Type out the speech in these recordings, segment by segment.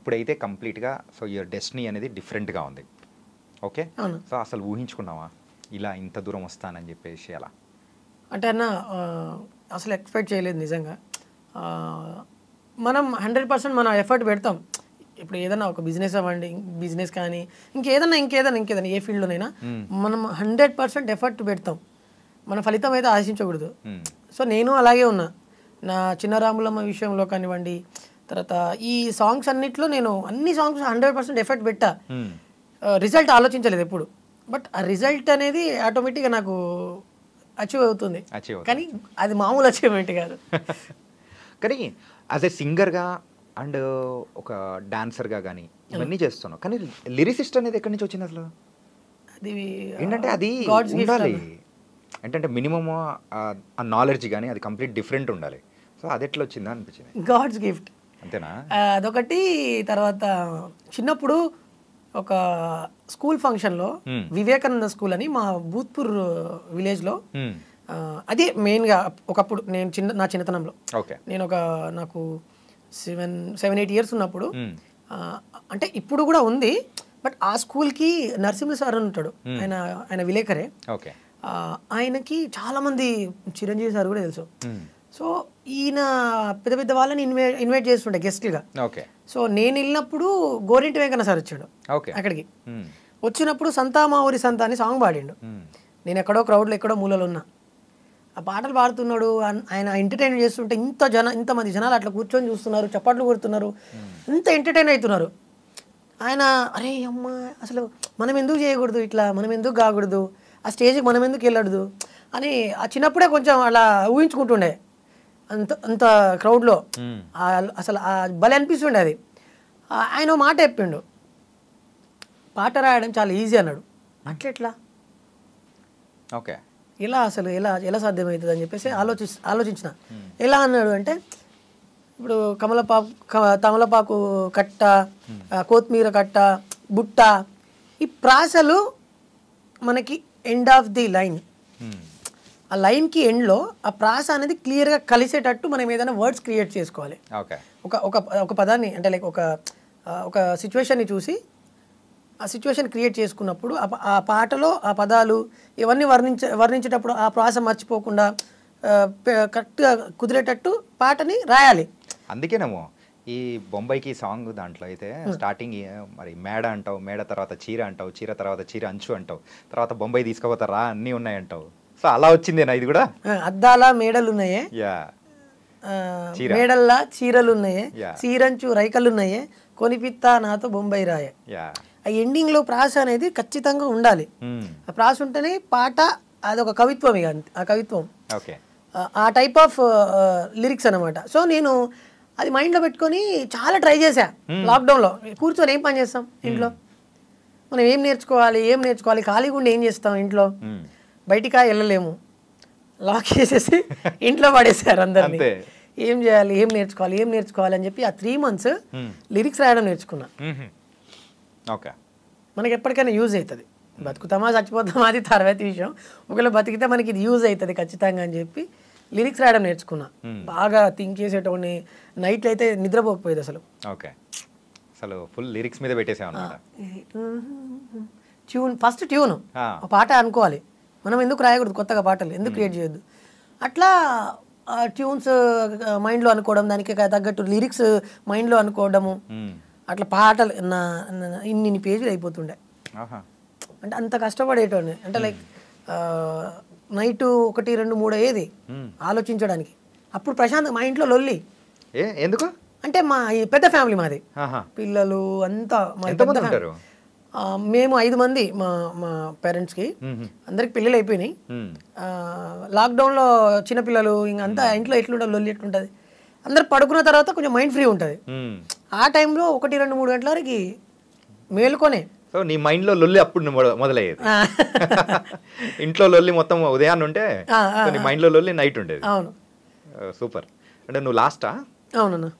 ఇప్పుడైతే కంప్లీట్‌గా so your destiny అనేది డిఫరెంట్‌గా ఉంది. ఓకే. అవును. సో అసలు ఊహించుకున్నావా? ఇలా ఇంత దూరం వస్తానని చెప్పేసి అలా? అంటే అన్న అసలు ఎక్స్పెక్ట్ చేయలేదు నిజంగా. ఆహ్, మనం 100% మన ఎఫర్ట్ పెడతాం. ఇప్పుడు ఏదైనా ఒక బిజినెస్ అవ్వండి, బిజినెస్ కానీ ఇంకేదైనా ఏ ఫీల్డ్‌లోనైనా మనం 100% ఎఫర్ట్ పెడతాం. మన ఫలితం అయితే ఆశించకూడదు. సో నేను అలాగే ఉన్నా. నా చిన్న రాములమ్మ విషయంలో కానివ్వండి, తర్వాత ఈ సాంగ్స్ అన్నిట్లో నేను అన్ని సాంగ్స్ 100% ఎఫర్ట్ పెట్టా. రిజల్ట్ ఆలోచించలేదు ఎప్పుడు. బట్ ఆ రిజల్ట్ అనేది ఆటోమేటిక్గా నాకు అచీవ్ అవుతుంది. కానీ అది మామూలు అచీవ్మెంట్ కాదు. కానీ యాజ్ ఎ సింగర్‌గా అండ్ ఒక డాన్సర్‌గా గానీ ఇవన్నీ చేస్తున్నావు. కానీ లిరిసిస్ట్ అనేది ఎక్కడి నుంచి వచ్చింది అసలు? అది ఏంటంటే అది గాడ్స్ గిఫ్ట్ ఉండాలి. ఏంటంటే మినిమమ్ ఆ నాలెడ్జ్ గానీ అది కంప్లీట్ డిఫరెంట్ ఉండాలి. సో అది ఎట్లా వచ్చిందా అనిపించింది. గాడ్స్ గిఫ్ట్ అంతేనా? అదొకటి. తర్వాత చిన్నప్పుడు ఒక స్కూల్ ఫంక్షన్లో వివేకానంద స్కూల్ అని మా భూత్పూర్ విలేజ్లో, అదే మెయిన్గా ఒకప్పుడు నేను నా చిన్నతనంలో ఓకే. నేను నాకు 7-8 ఇయర్స్ ఉన్నప్పుడు, అంటే ఇప్పుడు కూడా ఉంది, బట్ ఆ స్కూల్కి నరసింహ సార్ అని ఉంటాడు, ఆయన విలేకరే. ఓకే. ఆయనకి చాలామంది, చిరంజీవి సార్ కూడా తెలుసు. సో ఈయన పెద్ద పెద్ద వాళ్ళని ఇన్వైట్ చేస్తుండే గెస్ట్లుగా. ఓకే. సో నేను వెళ్ళినప్పుడు గోరింటి వెంకన్న సార్ వచ్చాడు అక్కడికి. వచ్చినప్పుడు సంతా మా ఊరి సంత అని సాంగ్ పాడిండు. నేను ఎక్కడో క్రౌడ్లో ఎక్కడో మూలలో ఉన్నా. ఆ పాటలు పాడుతున్నాడు, ఆయన ఎంటర్టైన్ చేస్తుంటే ఇంతమంది జనాలు అట్లా కూర్చొని చూస్తున్నారు, చప్పట్లు కొడుతున్నారు, ఇంత ఎంటర్టైన్ అవుతున్నారు. ఆయన అరే అమ్మ అసలు మనం ఎందుకు చేయకూడదు, ఇట్లా మనం ఎందుకు కాకూడదు, ఆ స్టేజ్కి మనం ఎందుకు వెళ్ళకూడదు అని ఆ చిన్నప్పుడే కొంచెం అలా ఊహించుకుంటుండే. అంత క్రౌడ్లో అసలు భలే అనిపిస్తుండే అది. ఆయన మాట చెప్పిండు, పాట రాయడం చాలా ఈజీ అన్నాడు. అట్లెట్లా, ఓకే, ఎలా అసలు ఎలా సాధ్యమవుతుంది అని చెప్పేసి ఆలోచించిన. ఎలా అన్నాడు అంటే, ఇప్పుడు తమలపాకు కట్ట, కొత్తిమీర కట్ట, బుట్ట, ఈ ప్రాసలు మనకి ఎండ్ ఆఫ్ ది లైన్, ఆ లైన్కి ఎండ్లో ఆ ప్రాస అనేది క్లియర్గా కలిసేటట్టు మనం ఏదైనా వర్డ్స్ క్రియేట్ చేసుకోవాలి. ఒక పదాన్ని అంటే లైక్ ఒక సిచ్యువేషన్ని చూసి ఆ సిచ్యువేషన్ క్రియేట్ చేసుకున్నప్పుడు ఆ పాటలో ఆ పదాలు ఇవన్నీ వర్ణించేటప్పుడు ఆ ప్రాస మర్చిపోకుండా కరెక్ట్గా కుదిరేటట్టు పాటని రాయాలి. అందుకేనేమో ఈ బొంబాయికి సాంగ్ దాంట్లో అయితే స్టార్టింగ్ మరి మేడ అంటావు, మేడ తర్వాత చీర అంటావు, చీర తర్వాత చీర అంచు అంటావు, తర్వాత బొంబాయి తీసుకుపోతారా అన్నీ ఉన్నాయంటావు. సో అలా వచ్చిందేనా ఇది కూడా? అద్దాల మేడలు ఉన్నాయే, మేడల్లా చీరలు ఉన్నాయే, చీరంచు రైకలు ఉన్నాయే, కొనిపిత్తా నాతో బొంబాయి రాయే. ఆ ఎండింగ్లో ప్రాస అనేది ఖచ్చితంగా ఉండాలి. ఆ ప్రాస ఉంటేనే పాట అదొక కవిత్వం. ఇక ఆ కవిత్వం ఆ టైప్ ఆఫ్ లిరిక్స్ అనమాట. సో నేను అది మైండ్లో పెట్టుకొని చాలా ట్రై చేశా. లాక్డౌన్లో కూర్చొని ఏం పని చేస్తాం ఇంట్లో, మనం ఏం నేర్చుకోవాలి, ఖాళీగా ఉండి ఏం చేస్తాం ఇంట్లో, బయటికా వెళ్ళలేము, లాక్ చేసేసి ఇంట్లో పడేసారు అందరినీ. ఏం చేయాలి, ఏం నేర్చుకోవాలి అని చెప్పి ఆ 3 months లిరిక్స్ రాయడం నేర్చుకున్నా. ఓకే, మనకి ఎప్పటికైనా యూజ్ అవుతుంది. బతుకుతామా చచ్చిపోతామా అది తర్వాత విషయం, ఒకవేళ బతికితే మనకి ఇది యూజ్ అవుతుంది ఖచ్చితంగా అని చెప్పి లిరిక్స్ రాయడం నేర్చుకున్నా. బాగా థింక్ చేసేటోని, నైట్లో అయితే నిద్రపోకపోయేది అసలు. ఓకే, అసలు ఫుల్ లిరిక్స్ మీద పెట్టేసాం అన్నమాట. ఫస్ట్ ట్యూన్ పాట అనుకోవాలి, మనం ఎందుకు రాయకూడదు కొత్తగా పాటలు, ఎందుకు క్రియేట్ చేయొద్దు, అట్లా ట్యూన్స్ మైండ్లో అనుకోవడం, దానికి తగ్గట్టు లిరిక్స్ మైండ్లో అనుకోవడము, అట్లా పాటలు ఇన్ని పేజీలు అయిపోతుండే. అంటే అంత కష్టపడేటోని, అంటే లైక్ నైట్ 1, 2, 3 అయ్యేది ఆలోచించడానికి. అప్పుడు ప్రశాంత్ మా ఇంట్లో లొల్లి. ఎందుకు అంటే మా పెద్ద ఫ్యామిలీ మాది, పిల్లలు అంతా మేము 5 మంది మా పేరెంట్స్కి, అందరికి పెళ్ళిళ్ళు అయిపోయినాయి. లాక్డౌన్లో చిన్నపిల్లలు ఇంకంతా ఇంట్లో ఎట్లుంటుంది, లొల్లి ఎట్లుంటుంది, అందరు పడుకున్న తర్వాత కొంచెం మైండ్ ఫ్రీ ఉంటుంది. ఆ టైంలో 1, 2, 3 గంటల వరకు మేలుకొనే. సో నీ మైండ్లో లొల్లి అప్పుడు మొదలయ్యేది. ఇంట్లో లొల్లి మొత్తం ఉదయాన్నే ఉంటే నీ మైండ్లో లొల్లి నైట్ ఉండేది. అవును, సూపర్. అంటే నువ్వు లాస్టా? అవునన్నా.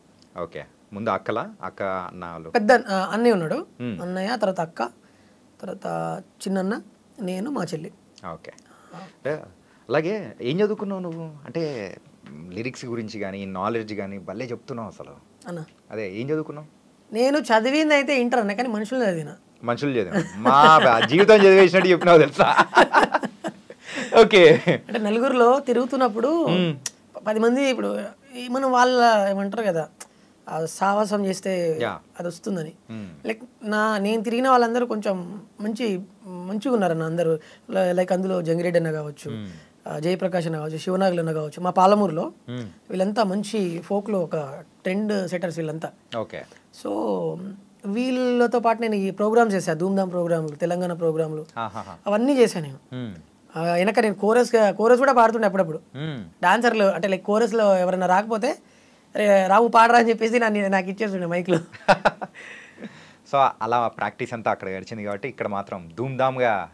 ఓకే, ముందు అక్క అన్నలు పెద్ద అన్నయ్య ఉన్నాడు, అన్నయ్య, తర్వాత అక్క, తర్వాత చిన్నన్న, నేను, మా చెల్లి. ఓకే, అలాగే ఏం చదువుకున్నావు నువ్వు? అంటే లిరిక్స్ గురించి కానీ నాలెడ్జ్ కానీ భలే చెప్తున్నావు అసలు. అన్న అదే ఏం చదువుకున్నావు? నేను చదివింది అయితే ఇంటర్ అన్న, కానీ మనుషులు చదివిన. మనుషులు చదివా, మా జీవితం చదివేసినట్టు చెప్పినావు తెలుసా. ఓకే, అంటే నలుగురిలో తిరుగుతున్నప్పుడు 10 మంది ఇప్పుడు మనం వాళ్ళ ఏమంటారు కదా, ఆ సాహసం చేస్తే అది వస్తుందని. లైక్ నేను తిరిగిన వాళ్ళందరూ కొంచెం మంచిగా ఉన్నారన్న అందరూ. లైక్ అందులో జంగిరెడ్డి అన్న కావచ్చు, జయప్రకాష్ అన్న కావచ్చు, శివనాగులు అన్న కావచ్చు, మా పాలమూరులో వీళ్ళంతా మంచి ఫోక్లో ఒక ట్రెండ్ సెటర్స్ వీళ్ళంతా. ఓకే, సో వీళ్ళతో పాటు నేను ఈ ప్రోగ్రామ్స్ చేశాను, ధూమ్ధామ్ ప్రోగ్రాములు, తెలంగాణ ప్రోగ్రాములు, అవన్నీ చేశాను నేను. వెనక నేను కోరస్ కూడా పాడుతుండే అప్పుడప్పుడు. డాన్సర్లు అంటే లైక్ కోరస్లో ఎవరైనా రాకపోతే రాము పాడరా అని చెప్పేసి నాకు ఇచ్చేస్తుండే మైక్లో. సో అలా ప్రాక్టీస్ అంతా అక్కడ గడిచింది కాబట్టి ఇక్కడ మాత్రం ధూమ్ధామ్గా